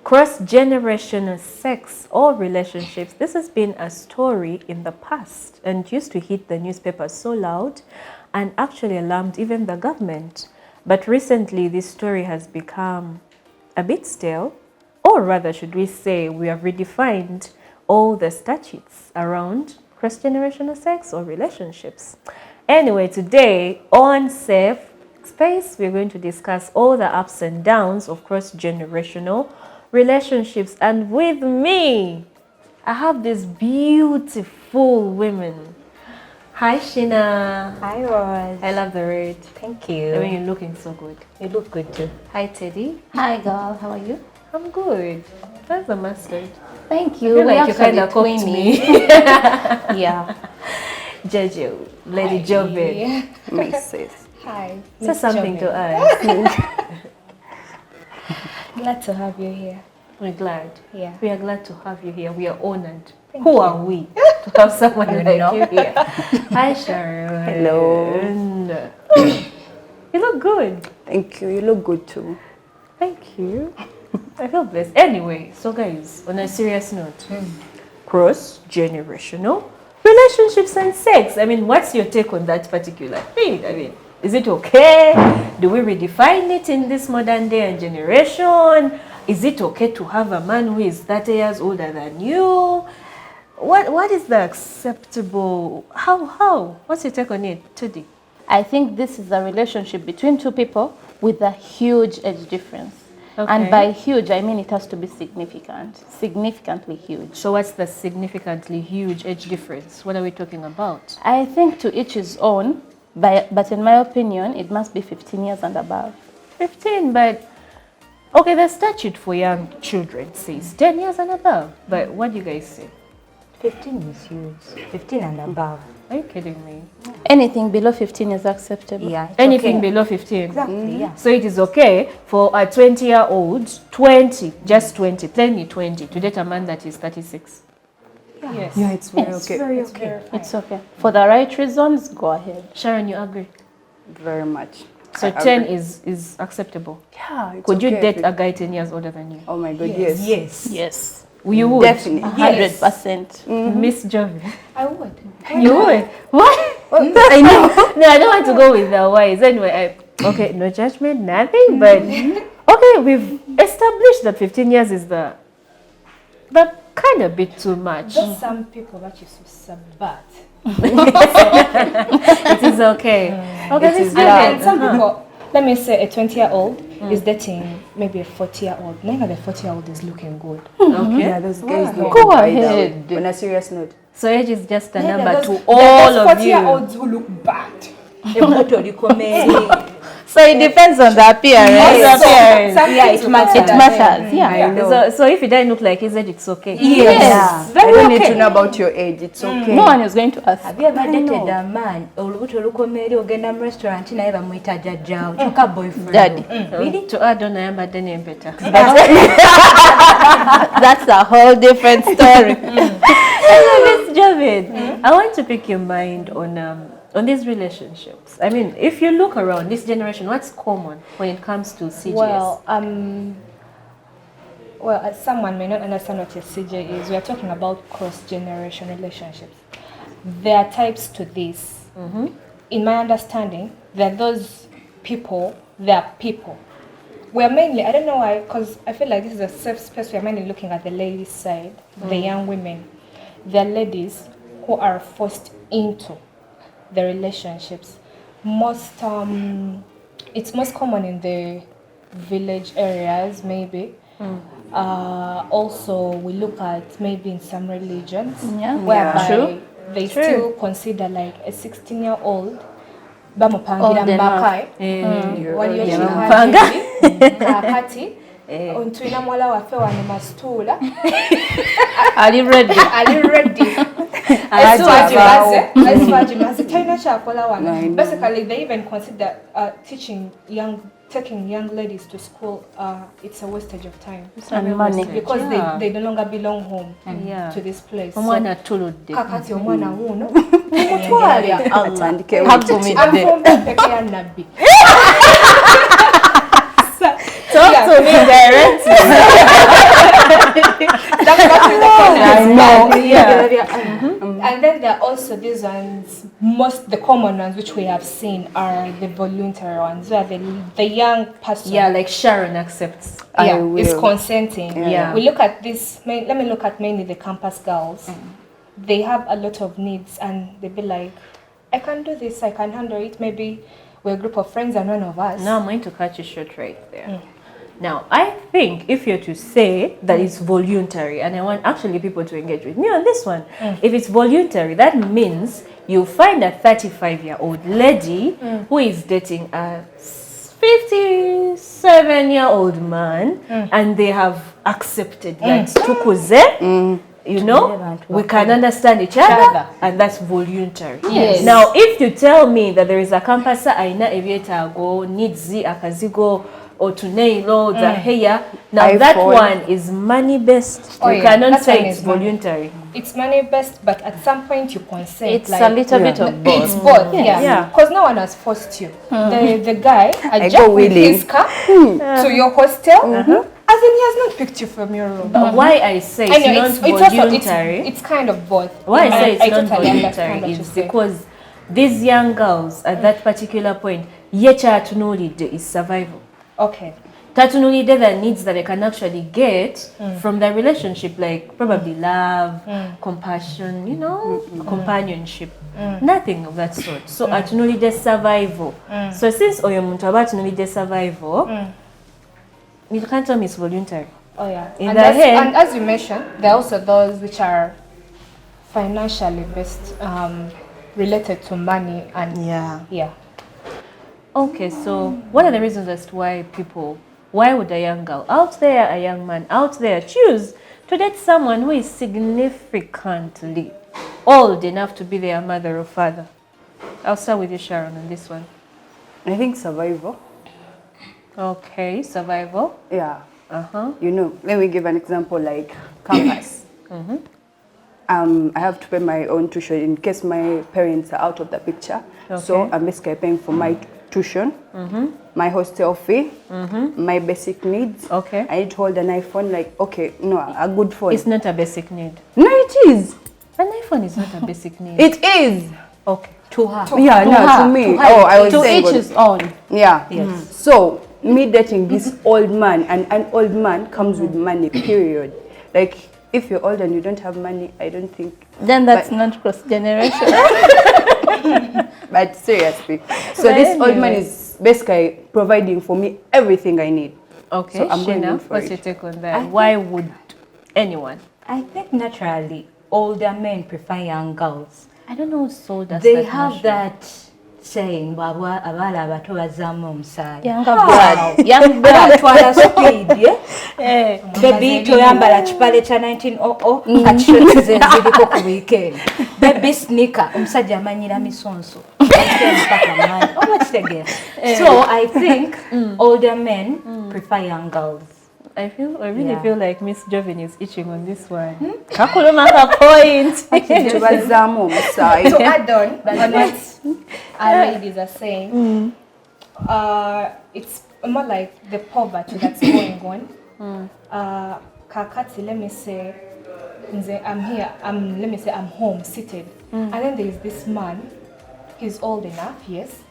Cross-generational sex or relationships. This has been a story in the past and used to hit the newspapers so loud and actually alarmed even the government. But recently, this story has become a bit stale, or rather, should we say, we have redefined all the statutes around cross-generational sex or relationships. Anyway, today on Safe Space, we're going to discuss all the ups and downs of cross-generational relationships. And with me, I have these beautiful women. Hi, Sheena. Hi, Rose. I love the red. Thank you. I mean, you're looking so good. You look good too. Hi, Teddy. Hi, girl. How are you? I'm good. That's the mustard. Thank you. I feel like you kind of cooked me. Yeah. Jojo, Lady Joven. My sis. Hi. Say something to us. Glad to have you here. We're glad. Yeah. We are glad to have you here. We are honored. Thank Who you. are we to have someone You like know. you here? Hi, Sharon. Hello. You look good. Thank you. You look good too. Thank you. I feel blessed. Anyway, so guys, on a serious note, cross-generational relationships and sex. I mean, what's your take on that particular thing? I mean, is it okay? Do we redefine it in this modern day and generation? Is it okay to have a man who is 30 years older than you? What is the acceptable? How? What's your take on it, Tudi? I think this is a relationship between two people with a huge age difference. Okay. And by huge, I mean it has to be significant. Significantly huge. So what's the significantly huge age difference? What are we talking about? I think to each his own, but in my opinion, it must be 15 years and above. 15, but okay, the statute for young children says 10 years and above. But what do you guys say? 15 is huge. 15 and above. Are you kidding me? Anything below 15 is acceptable. Yeah. It's Anything okay. below 15. Exactly, yeah. So it is okay for a 20-year-old, 20, just 20, plainly 20, to date a man that is 36. Yes. Yeah, it's very It's okay. Very okay. It's okay. For the right reasons, go ahead. Sharon, you agree? Very much. So I 10 agree. is acceptable. Yeah, it's Could you okay date if a it- guy 10 years older than you? Oh my God, yes. Yes. Yes. You would? Definitely. 100%. Miss Jovi. I would. You would? What? I know. No, I don't want to go with the wise. Anyway, okay, no judgment, nothing. But okay, we've established that 15 years is the kind of bit too much. Just some people that you subvert. It is okay. Okay, this is And some people, let me say a 20-year-old is dating maybe a 40-year-old. Now the 40-year-old is looking good. Okay. Yeah, those guys look Go good either way. ahead. On a serious note. So age is just a Yeah, number there's- to all there's of you. 40-year-olds who look bad. So it depends on the appearance. Yeah, it matters. It matters, yeah. I know. So if it doesn't look like his age, it's okay. Yes. I don't need to know about your age. It's okay. No one is going to ask. Have you ever dated a man olubuto lukomerere ogenda mu restaurant naye bamuyita jjajjaawo kyokka boyfriend? Daddy. Really? To add on, I am a Daniel better. That's a whole different story. Miss Javid, I want to pick your mind on these relationships. I mean, if you look around this generation, what's common when it comes to CGS? Well, as someone may not understand what a CJ is, we are talking about cross-generation relationships. There are types to this. In my understanding, there are those people, there are people. We're mainly, I don't know why, because I feel like this is a safe space, we're mainly looking at the ladies' side, the young women. There are ladies who are forced into the relationships. It's most common in the village areas, maybe. Also, we look at maybe in some religions, whereby True. they still consider like a 16-year-old bamupangira Old enough. mbaka waliyo Bamupanga. kakati tulina muwala waffe wano masituula Are you ready? ali ready agimaze talina kyakola wano. Basically they even consider taking young ladies to school, it's a wastage of time And money. because they no longer belong home to this place. Omwana atuludde. Kakati omwana wuno mutwalya Atandike anfumba peke ya nabbi. Talk to me directly. And then there are also these ones, the common ones which we have seen are the voluntary ones, where the young person like Sharon accepts. is consenting. Yeah. We look at this, let me look at mainly the campus girls. They have a lot of needs and they be like, I can do this, I can handle it. Maybe we're a group of friends and one of us. Now I'm going to cut you short right there. Now, I think if you're to say that it's voluntary, and I want actually people to engage with me on this one, if it's voluntary, that means you find a 35-year-old lady who is dating a 57-year-old man, and they have accepted that tukuze, you know, we can understand each other, and that's voluntary. Yes. Now, if you tell me that there is a campus aina ebyeta go nidzi akazigo or tuneilo the hair, now that one is money based. You cannot say it's voluntary. It's money based, but at some point you consent. It's a little bit of both. It's both, because no one has forced you. The guy go with willing. his car to your hostel. As in, he has not picked you from your room. But why I say it's not voluntary? It's kind of both. Why I say it's not totally understand voluntary what you is say. because these young girls at that particular point, yecha atunulide is survival. Okay. Tatunulide the needs that they can actually get from the relationship, like probably love, compassion, you know, companionship. Nothing of that sort. So atunulide survival. So since oyo muntu aba atunulide survival, you can't tell me it's voluntary. Oh yeah. And as you mentioned, there are also those which are financially based, related to money and yeah. Okay, so what are the reasons as to why would a young girl out there, a young man out there choose to date someone who is significantly old enough to be their mother or father? I'll start with you, Sharon, on this one. I think survival. Okay, survival. Yeah. You know, let me give an example like campus. I have to pay my own tuition in case my parents are out of the picture. Okay. So I'm basically paying for my tuition, my hostel fee, my basic needs. Okay. I need to hold an iPhone, like, okay, no, a good phone. It's not a basic need. No, it is. An iPhone is not a basic need. It is. Okay. To her. To me. I was to saying each his own. Yeah. Yes. So me dating this old man, and an old man comes with money, period. Like, if you're old and you don't have money, I don't think. Then that's not cross generation. But seriously, so this old man is basically providing for me everything I need. Okay, so I'm going Sheena, in for what's it. your take on that? Why would anyone? I think naturally older men prefer young girls. I don't know, so does They that have notion. that saying, abala abato bazamu omusaayi. Younger blood. Young Batwala blood. speed, Baby toyambala kipale kya 1900 kati shoti ze ziriko ku weekend. Baby sneaker omusajja amanyira misonso. So I think older men prefer young girls. I really feel like Miss Jovin is itching on this one. Kakulumaka point. Tubazamu omusaayi. To add on what our ladies are saying, it's more like the poverty that's going on. Kakati, let me say, I'm here, let me say I'm home, seated. And then there's this man, he's old enough, yes,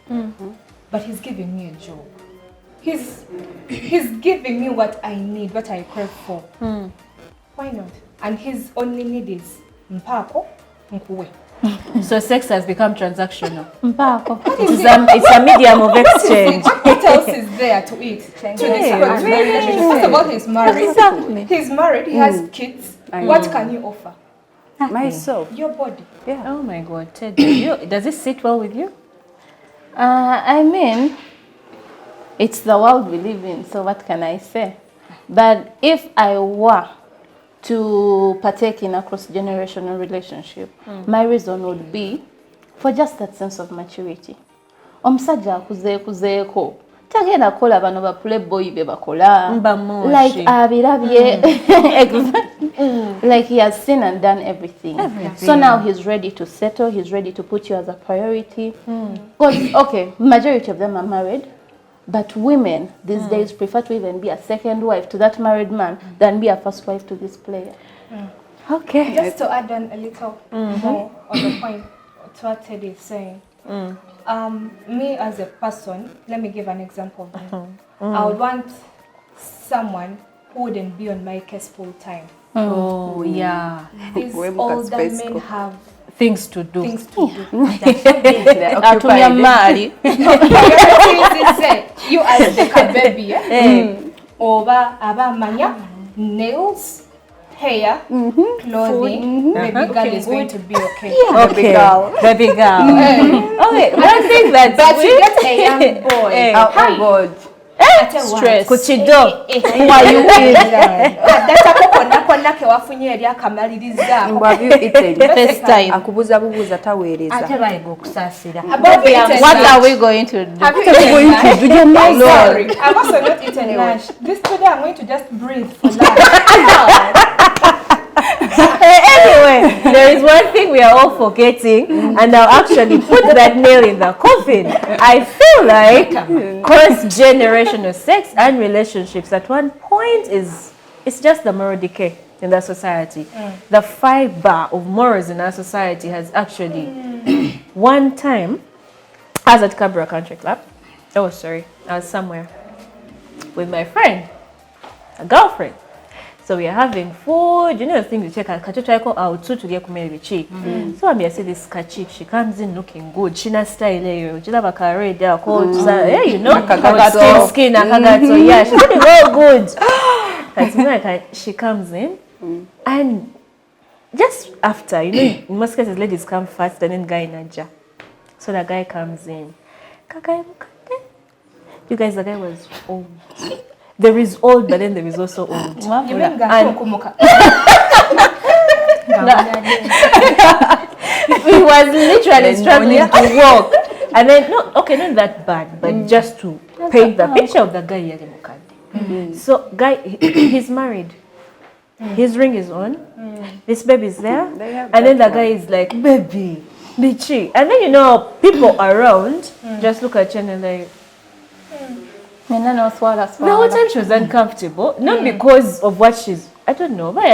but he's giving me a job. He's giving me what I need, what I crave for. Why not? And his only need is mpako, nkuwe. So sex has become transactional. Mpako. It's a medium of exchange. What else is there to eat? First of all, he's married. Exactly. He's married. He has kids. What can you offer? Myself. Your body. Yeah. Oh my God, Ted, does it sit well with you? I mean, it's the world we live in, so what can I say? But if I were to partake in a cross-generational relationship, my reason would be for just that sense of maturity. Omusajja akuzeeko tagenda kukola bano ba playboy be bakola like abirabye. Exactly. Like he has seen and done everything. So now he's ready to settle, he's ready to put you as a priority. Because okay, majority of them are married. But women these days prefer to even be a second wife to that married man than be a first wife to this player. Okay. Just to add on a little more on the point to what Teddy is saying. Me as a person, let me give an example. I would want someone who wouldn't be on my case full time. Oh, yeah. These We've older got space men go. have Things to do. things to do. They're Atumia occupied. mali. You as the baby, over abamanya, nails, hair, clothing, baby girl is going to be okay. Okay. Baby girl. Okay. One thing that But you get a young boy. Oh God. Stress. Kuchido. Who are you with? Have you eaten? First time. Akubuza bubuza taweereza. ate bayiga okusaasira. Have you eaten What lunch? are we going to do? Have you eaten lunch? Do you I'm know? sorry. I've also not eaten lunch. This today I'm going to just breathe for lunch. Anyway, there is one thing we are all forgetting, and I'll actually put that nail in the coffin. I feel like cross-generational sex and relationships at one point it's just the moral decay in the society. The fiber of morals in our society has actually, one time, I was at Cabra Country Club. Oh, sorry, I was somewhere with my friend, a girlfriend. So we are having food, you know the thing you check out out to get kumeli. So I see this kachik, she comes in looking good. She na style you love a carrot there called you know skin nakagato. Yeah, she's looking all good. That's like she comes in and just after, you know, in most cases ladies come first and then guy naja. So the guy comes in. You guys, the guy was old. There is old, but then there is also old. You mean He was literally struggling to walk. And then, not that bad, but just to paint the picture of the guy yali mukadde. So, guy, he's married. His ring is on. This baby is there. And then the guy is like, baby, bichi. And then, you know, people around just look at you and they're like, the whole time she was uncomfortable, not because of what she's, I don't know, but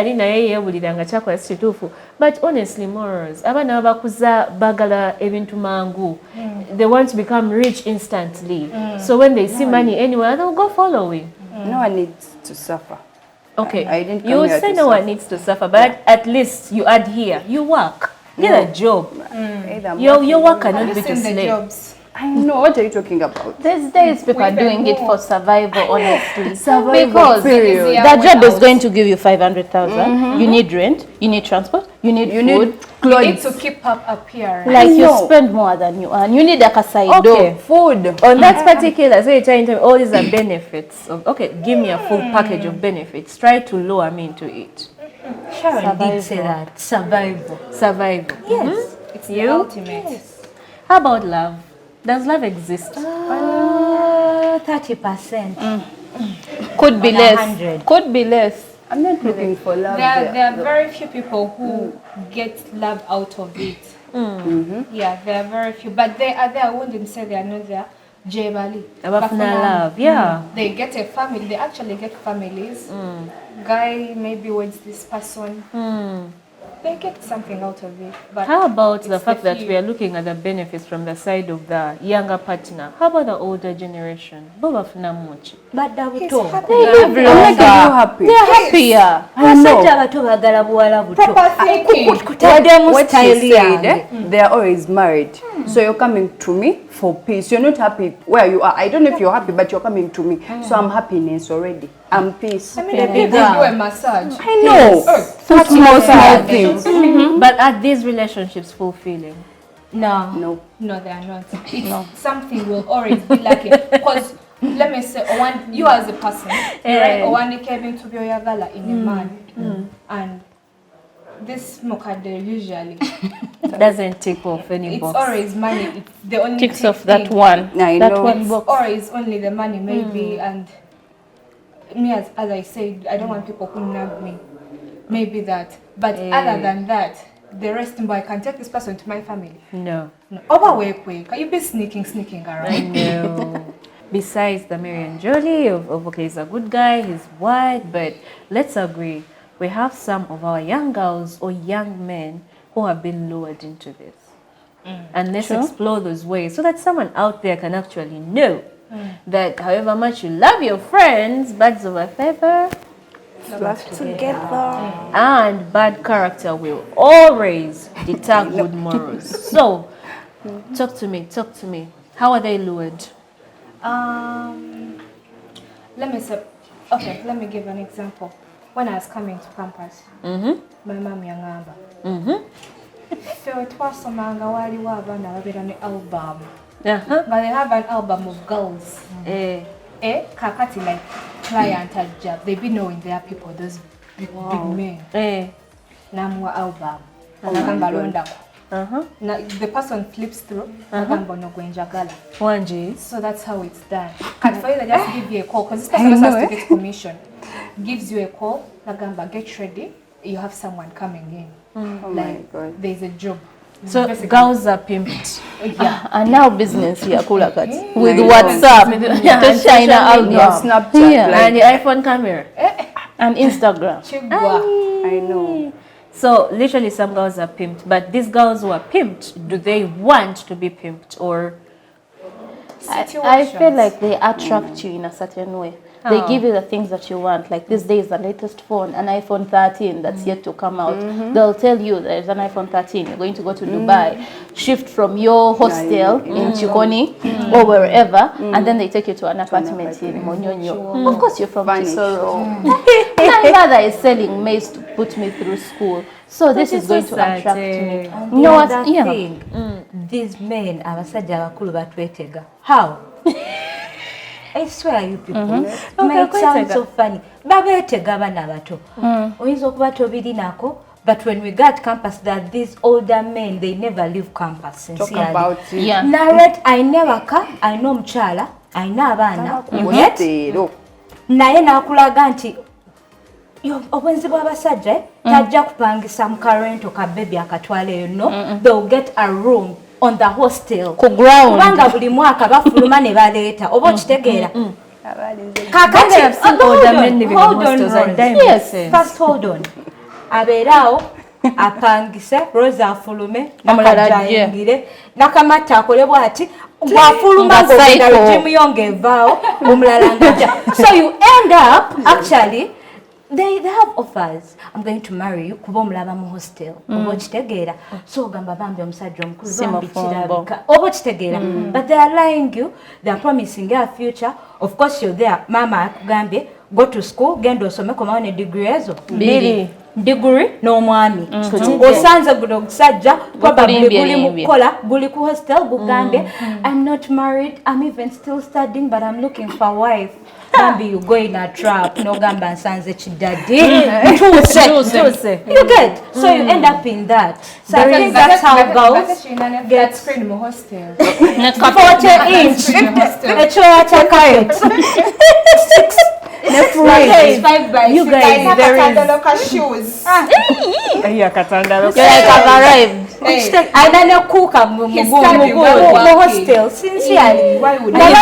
honestly, morals. Abana bakuza bagala ebintu mangu. They want to become rich instantly. So when they see money anywhere, they'll go following. No one needs to suffer. Okay, I didn't come you here say to no one suffer. needs to suffer, but at least you add here, you work, get a job. Your work cannot be to in the slave. jobs? I know. What are you talking about? These days people are doing it for survival, honestly. Survival, Because period. that job is going to give you 500,000. You need rent, you need transport, you need food. You need Clothes. to keep up appearance. Like you No. spend more than you earn. You need a side Okay. door. Food. On that particular, so you're trying to all these are benefits. Okay, give me a full package of benefits. Try to lure me into it. Sharon did say that. Survival. Survival. Yes. It's You? the ultimate. How about love? Does love exist? 30%. Could be On less. 100. Could be less. I'm not looking for love. There are very few people who get love out of it. Yeah, there are very few. But they are there. I wouldn't say they are not there. Jebali. Abafuna love, yeah. They get a family. They actually get families. Guy maybe weds this person. They get something out of it. But How about the it's fact that few. we are looking at the benefits from the side of the younger partner? How about the older generation? Bo bafuna much. Badda He's buto. happy. I'm making you happy. They're happier. Abasajja abato bagala buwala buto. Proper thinking. Kutaddemu What style she said, yange. they are always married. So you're coming to me for peace. You're not happy where you are. I don't know if you're happy, but you're coming to me. So I'm happiness already. I'm peace. I mean, they give you a massage. I know. So small things. But are these relationships fulfilling? No. No. No, they are not. Something will always be lacking. Because let me say, you as a person, right? One came into be oyagala in a man, and this mokade usually Doesn't tick off any it's box. always money. It's the only Ticks thing. off that one. I That know. one box. Or it's only the money maybe, and me as I said, I don't want people who nag me. Maybe that, but other than that, the rest, I can take this person to my family. No. No. Over way quick. Can you be sneaking I around? know. besides the Mary and Jolie of okay, he's a good guy, he's white, but let's agree, we have some of our young girls or young men who have been lured into this. And let's explore those ways so that someone out there can actually know that however much you love your friends, birds of a feather Flock together. and bad character will always deter good morals. So, talk to me. How are they lured? Let me say, okay, let me give an example. When I was coming to campus, my mom yangamba. Ffe twasomanga waliwo abaana ababeera ne album. But they have an album of girls. Kakati like client ajja. They be knowing their people, those big men. Namwa album. Nagamba londako. The person flips through. Nagamba no gwenjagala. Wanji. So that's how it's done. And for you, they just give you a call because this person has to get commission. Gives you a call. Nagamba, get ready. You have someone coming in. Oh my God. There's a job. So girls are pimped. And now business here, cool cut. With I know. WhatsApp, to shine album. Snapchat, And the iPhone camera. And Instagram. Chigwa. I know. So literally some girls are pimped, but these girls who are pimped, do they want to be pimped or? I feel like they attract you in a certain way. They give you the things that you want. Like these days, the latest phone, an iPhone 13 that's yet to come out. They'll tell you there's an iPhone 13. You're going to go to Dubai, shift from your hostel in Chikoni or wherever, and then they take you to an apartment in Monyonyo. Of course, you're from Chisoro. My mother is selling maize to put me through school. So this is going to attract me. You know what? These men abasajja abakulu batwetega. How? I swear you people. It might sound so funny. Babetega bana bato. Oyinza okuba tobirinako. But when we got campus, that these older men, they never leave campus. Sincerely. Talk about it. Yeah. Narrate, I never come. I know mchala. I know abana. Yet, naye nakulaga nti obwenzi bw'abasajja tajja kupangisa mu karento ka baby akatwale no. They'll get a room on the hostel. Ku ground. Kubanga buli mwaka bafuluma ne baleeta. Oba okitegeera. Kakati, hold on. Yes. First hold on. Abeeraawo apangise Rosa afulume nakajayingire nakamata akolebwa ati gwafuluma ng'ogenda regimu yo ng'evaawo omulala ng'ajja. So you end up actually they have offers. I'm going to marry you kuba omulaba mu hostel. Oba okitegeera. So ogamba bambi omusajja omukulu bambi kirabika. Oba okitegeera. But they are lying you. They are promising you a future. Of course you're there. Mama akugambye go to school genda osome komawo ne degree ezo. Biri. Degree n'omwami. Osanze guno omusajja probably guli mukola guli ku hostel gugambye I'm not married, I'm even still studying but I'm looking for a wife. Bambi you go in a trap n'ogamba nsanze kidadde. You get? So you end up in that. So I think that's how girls get screen mu hostel. 40-inch ekyoya kya carpet. 5 by 6. You guys, there is shoes. Aina ne kuuka mu hostel sincerely.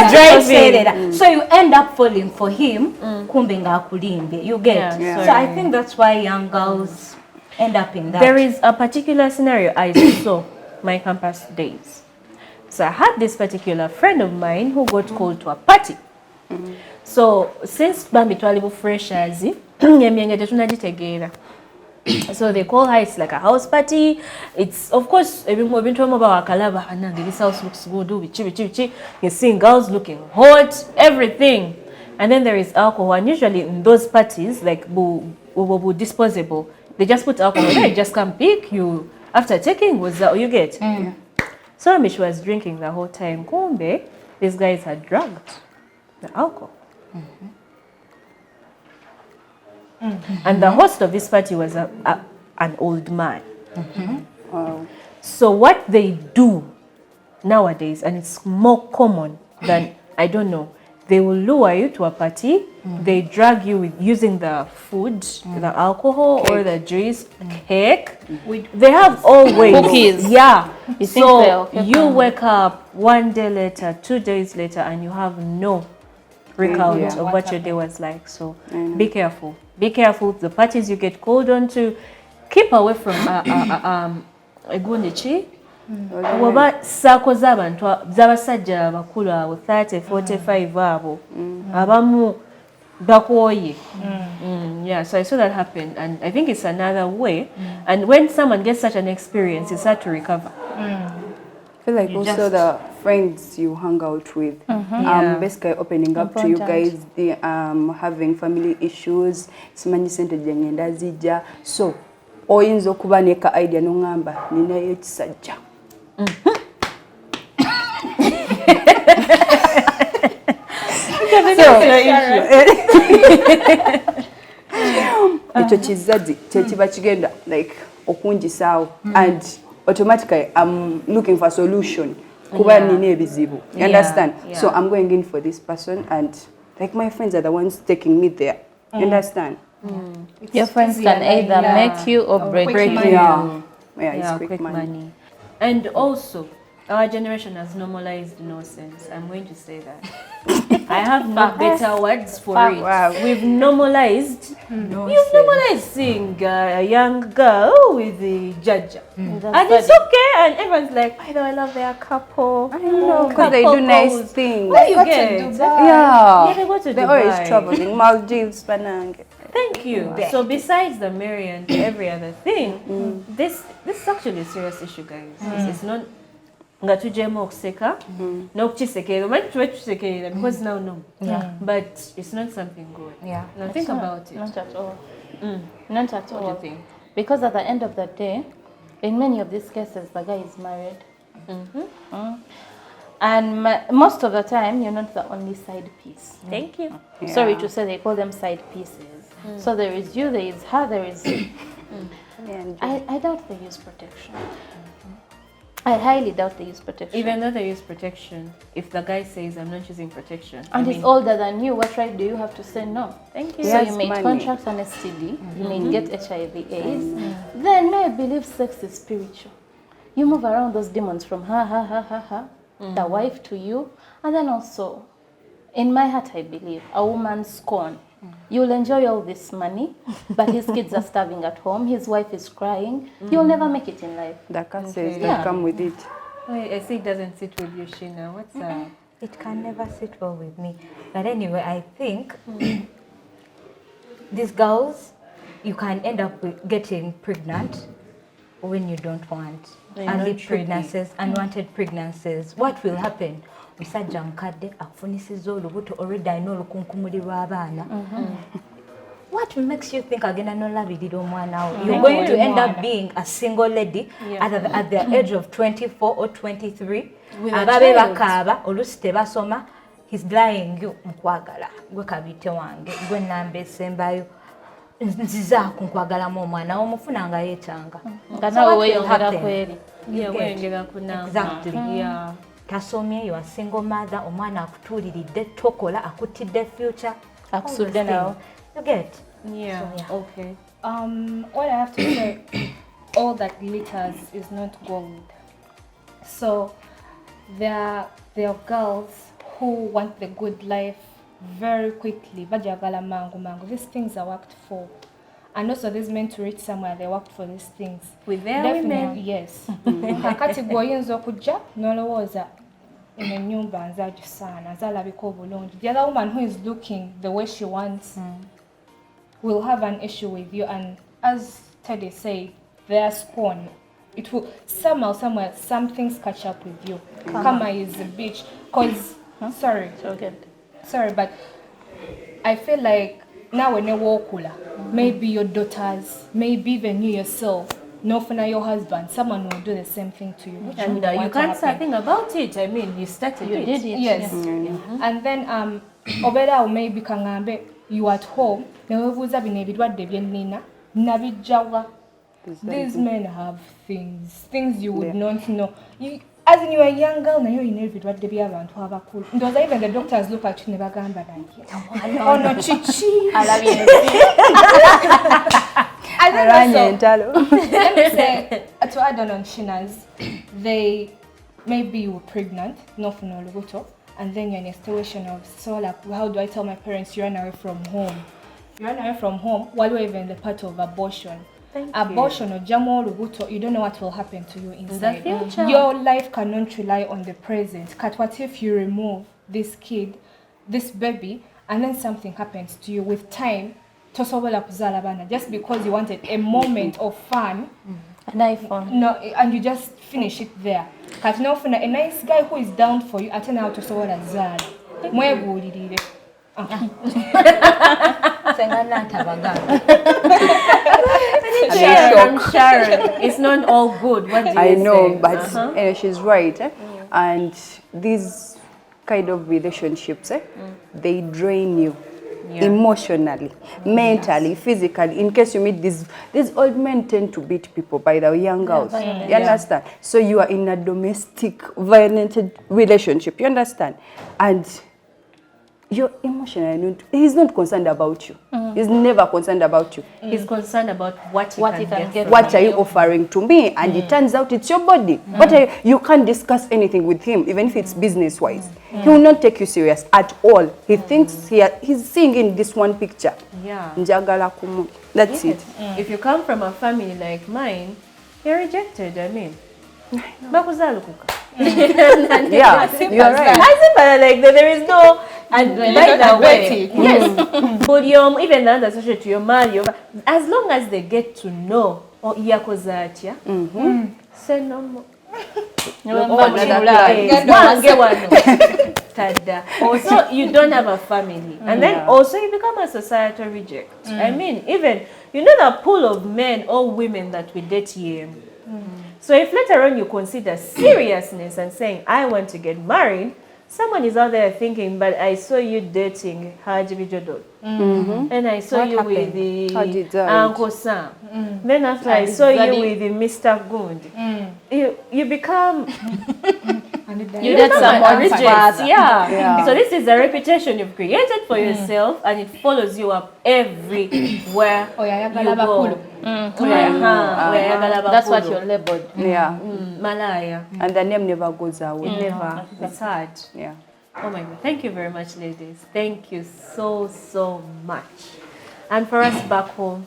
driving. So you end up falling for him kumbe ng'akulimbye. You get? Yeah. So I think that's why young girls end up in that. There is a particular scenario I saw my campus days. So I had this particular friend of mine who got called to a party. So since bambi twalibu freshers, emyenge tetunagitegeera. So they call her, it's like a house party. It's of course ebintu about wakalaba anange this house looks good, bichi. You're seeing girls looking hot, everything. And then there is alcohol, and usually in those parties like disposable, they just put alcohol there, you just come pick, you after taking was that you get. So she was drinking the whole time. Kumbe, these guys had drugged the alcohol. And the host of this party was an old man. Wow. So what they do nowadays, and it's more common than, I don't know, they will lure you to a party, they drag you with using the food, the alcohol or the juice, cake. They have all ways. Cookies. Yeah. You think they're okay you for wake up 1 day later, 2 days later, and you have no recount Yeah. of what your day was like. So be careful. Be careful. The parties you get called on to, keep away from egundichi. Waba sako z'abantu z'abasajja abakulu abo 30, 45 abo abamu bakoye. Yeah, so I saw that happen, and I think it's another way. And when someone gets such an experience, it's hard to recover. I feel like also the friends you hang out with, basically opening up to you guys, the having family issues, simanyi sente jengenda zijja, so oyinza okuba neka idea nongamba ninayo ekisajja. Ekyo kizadde kyekiba kigenda like okungisaawo, and automatically I'm looking for a solution kuba nina ebizibu, you understand? So I'm going in for this person, and like my friends are the ones taking me there, you understand? Your friends can either make you or break you. Yeah, it's quick money. And also, our generation has normalized nonsense. I'm going to say that. I have no better words for it. Wow. We've normalized. You've normalized seeing a young girl with the jaja. And it's okay. And everyone's like, I know, I love their couple. I know, because they do nice things. What do you get? Yeah, they go to they're Dubai. always traveling, Maldives, Penang. Thank you. So besides the Mary and every other thing, this is actually a serious issue, guys. It's not nga tujemo okuseka n'okukisekerera omanyi tuba tukisekerera because now no, but it's not something good. Now think about it. Not at all. Not at all. What do you think? Because at the end of the day, in many of these cases, the guy is married. And most of the time, you're not the only side piece. Thank you. Sorry to say, they call them side pieces. So there is you, there is her, there is you. I doubt they use protection. I highly doubt they use protection. Even though they use protection, if the guy says, I'm not using protection. And he's older than you, what right do you have to say no? Thank you. So you may contract an STD, you may get HIV/AIDS, then may believe sex is spiritual. You move around those demons from her, the wife to you, and then also, in my heart I believe, a woman's scorn. You'll enjoy all this money, but his kids are starving at home, his wife is crying, you'll never make it in life. The curses that come with it. Wait, I see it doesn't sit with you, Sheena. What's that? It can never sit well with me. But anyway, I think these girls, you can end up with getting pregnant when you don't want. Early pregnancies, unwanted pregnancies. What will happen? Musajja mukadde akufunisiza olubuto already alina olukunkumuli lw'abaana. What makes you think agenda n'olabirira omwana wo? You're going to end up being a single lady at the age of 24 or 23. Ababe bakaaba oluusi tebasoma. He's lying you nkwagala gwe kabite wange gwe nnamba esembayo nzizaako nkwagalamu omwana wo mufuna nga yeetanga. Nga nawe weeyongera kweri. Weeyongera ku namba. Exactly. Tasomye, you are single mother, omwana akutuuliridde tokola akutidde future. Akusudde nawo. You get? Yeah. So, okay. What I have to say, all that glitters is not gold. So there are girls who want the good life very quickly. Bajagala mango. These things are worked for. And also these men to reach somewhere, they worked for these things. With their women? Yes. Kakati goyinza okujja nolowooza eno ennyumba nzagisana zalabika obulungi. The other woman who is looking the way she wants will have an issue with you, and as Teddy said, their scorn, it will somehow, somewhere, some things catch up with you. Kama is a bitch. Cause sorry, but I feel like now when you walk, maybe your daughters, maybe even you yourself, no for your husband, someone will do the same thing to you. And you can't say anything about it. I mean, you started it. Did it. Yes. And then obera maybe kangambe you at home, newebuuza bino ebirwadde bye nnina nabijjawa. These men have things you would not know. As in you are a young girl, nayo oyina ebirwadde by'abantu abakulu. Ndowooza even the doctors look at you ne bagamba like, oh no, chichi. And then Entalo. let me say, to add on Shina's, they, maybe you were pregnant, no for no lubuto, and then you're in a situation of, so like, how do I tell my parents you ran away from home? You ran away from home while you're even in the part of abortion. Abortion or jamo lubuto, you don't know what will happen to you inside. The future. Your life cannot rely on the present. Kat, what if you remove this kid, this baby, and then something happens to you with time? Tosobola kuzala bana, just because you wanted a moment of fun, An iPhone. no, and you just finish it there. Kati no funa a nice guy who is down for you, atena out tosobola zala. Mwebulirire. Sharon, it's not all good. What do you I know, say? but she's right. And these kind of relationships, they drain you. Emotionally, mentally, physically. In case you meet these old men tend to beat people by the young girls. You understand? So you are in a domestic violent relationship. You understand? And you're emotional. He's not concerned about you. He's never concerned about you. He's concerned about what he can get. What are you offering to me? And it turns out it's your body. But you can't discuss anything with him, even if it's business-wise. He will not take you serious at all. He thinks he's seeing in this one picture. Yeah. Njagala kumu. That's it. If you come from a family like mine, you're rejected. I mean, bakuzalukuka. Yeah, you're right. I say, like there is no. And by the way, yes, but even the other associate to your marriage, as long as they get to know or yakozatia, say no more. Also, you don't have a family, and then also you become a societal reject. I mean, even you know the pool of men or women that we date here. So if later on you consider seriousness and saying I want to get married, someone is out there thinking, but I saw you dating Haji Bijodot. And I saw you with the Uncle Sam. Then after I saw you with the Mr. Gund. You become... You get someone rejects. Yeah. So this is a reputation you've created for yourself, and it follows you up everywhere you go. That's what you're labeled. Yeah. Malaya. And the name never goes away. Never. It's hard. Yeah. Oh my God. Thank you very much, ladies. Thank you so much. And for us back home,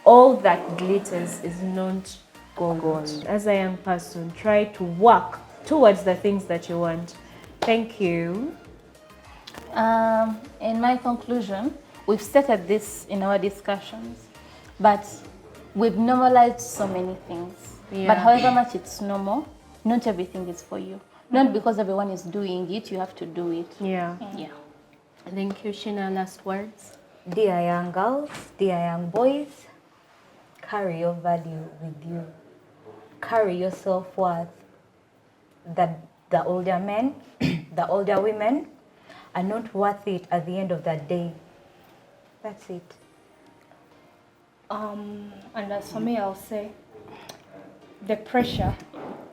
all that glitters is not gold. As a young person, try to work towards the things that you want. Thank you. In my conclusion, we've stated this in our discussions, but we've normalized so many things. But however much it's normal, not everything is for you. Not because everyone is doing it, you have to do it. Yeah. Thank you, Shina. Last words. Dear young girls, dear young boys, carry your value with you. Carry your self-worth. The older men, the older women are not worth it at the end of the day. That's it. And as for me, I'll say, the pressure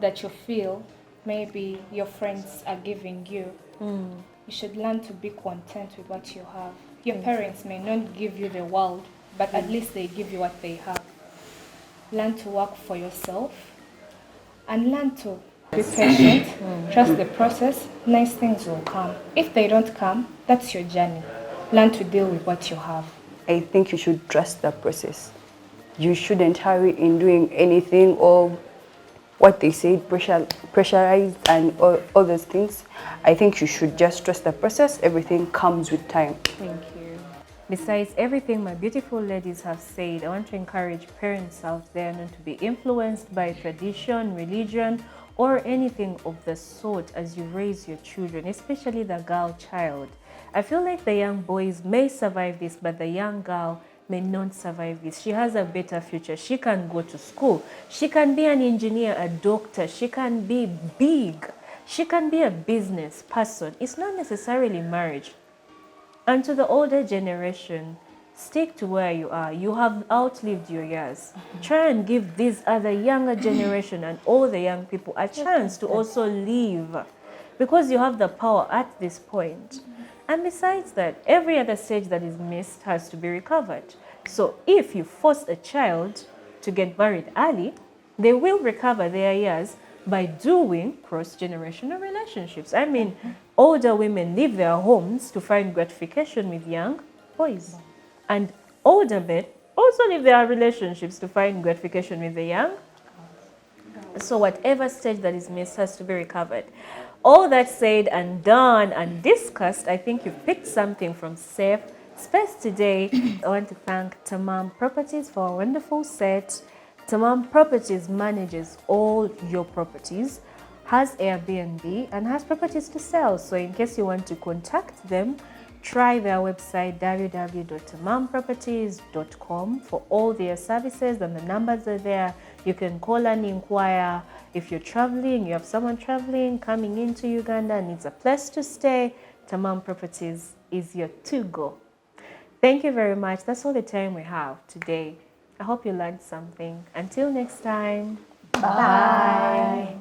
that you feel, maybe your friends are giving you, you should learn to be content with what you have. Your parents may not give you the world, but at least they give you what they have. Learn to work for yourself and learn to be patient, trust the process, nice things will come. If they don't come, that's your journey. Learn to deal with what you have. I think you should trust the process. You shouldn't hurry in doing anything or what they say, pressurized and all those things. I think you should just trust the process. Everything comes with time. Thank you. Besides everything my beautiful ladies have said, I want to encourage parents out there not to be influenced by tradition, religion, or anything of the sort as you raise your children, especially the girl child. I feel like the young boys may survive this, but the young girl may not survive this. She has a better future. She can go to school. She can be an engineer, a doctor. She can be big. She can be a business person. It's not necessarily marriage. And to the older generation, stick to where you are. You have outlived your years. Try and give this other younger generation and all the young people a chance to also live, because you have the power at this point. And besides that, every other stage that is missed has to be recovered. So if you force a child to get married early, they will recover their years by doing cross-generational relationships. I mean, older women leave their homes to find gratification with young boys. And older men also leave their relationships to find gratification with the young. So whatever stage that is missed has to be recovered. All that said and done and discussed, I think you've picked something from Safe Space today. I want to thank Tamam Properties for a wonderful set. Tamam Properties manages all your properties, has Airbnb, and has properties to sell. So in case you want to contact them, try their website www.tamamproperties.com for all their services, and the numbers are there. You can call and inquire. If you're traveling, you have someone traveling, coming into Uganda, needs a place to stay, Tamam Properties is your to-go. Thank you very much. That's all the time we have today. I hope you learned something. Until next time, bye.